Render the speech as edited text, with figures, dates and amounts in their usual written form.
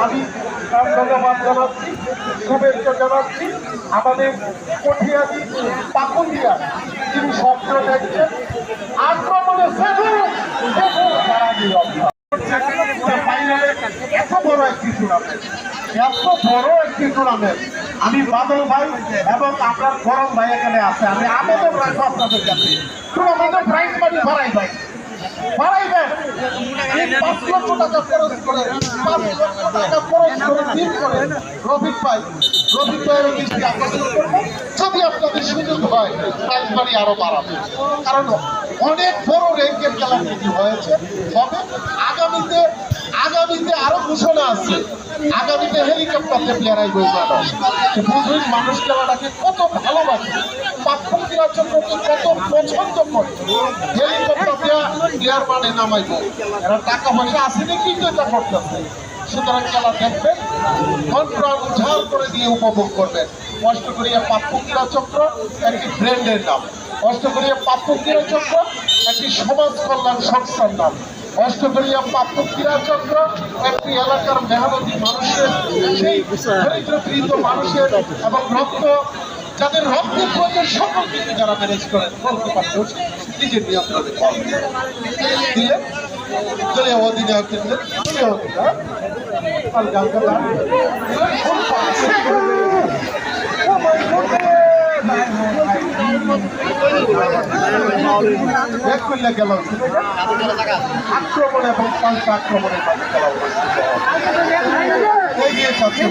আমি ধন্যবাদ জানাচ্ছি, শুভেচ্ছা জানাচ্ছি আমাদের কঠিয়াদি পাকুন্দিয়া যিনি স্বপ্ন দেখছেন আক্রমণে এত বড় একটি টুর্নামেন্ট আমি বাদল ভাই এবং আপনার গরম ভাই এখানে আছে। আমি আবেদন রাখবো আপনাদের কাছে টুর্নামেন্টের প্রাইজ মানি বাড়াইবেন। 5 লক্ষ টাকা খরচ করে 5 লক্ষ টাকা খরচ করে দিন করে রফিক ভাইয়ের দৃষ্টি আকর্ষণ করবো। যদি আপনাদের সুযোগ হয় প্রাইজ মানি আরো বাড়াবে, কারণ অনেক বড় র্যাঙ্কের খেলা হয়েছে। তবে আগামীতে আরো ঘোষণা আছে, আগামীতে হেলিকপ্টারতে প্লেয়ার আইব। বুঝুন মানুষ খেলাটাকে কত ভালোবাসে, পাপ্পু ক্রীড়া চক্রকে কত পছন্দ করে। হেলিকপ্টার প্লেয়ার মানে নামাইব, এরা টাকা পয়সা আসেনি কিন্তু এটা করতেছে। সুতরাং খেলা দেখবেন, মন প্রাণ উজাড় করে দিয়ে উপভোগ করবেন। কষ্ট করিয়া পাপ্পু ক্রীড়া চক্র একটি ব্র্যান্ডের নাম, কষ্ট করিয়া পাপ্পু ক্রীড়া চক্র একটি সমাজ কল্যাণ সংস্থার নাম, কষ্ট করিয়া পাপ্পু ক্রীড়া চক্র একটি এলাকার মেহনতি মানুষের, সেই দরিদ্রপীড়িত মানুষের এবং যাদের রক্তের প্রয়োজন সকল কিছু যারা ম্যানেজ করেন বলতে পারত নিজের নিয়ন্ত্রণে দিলেন দলীয় অধিনায়ক দিলেন আক্রমণ এবং পাল্টা আক্রমণের মাঝে খেলা এগিয়ে যাচ্ছে।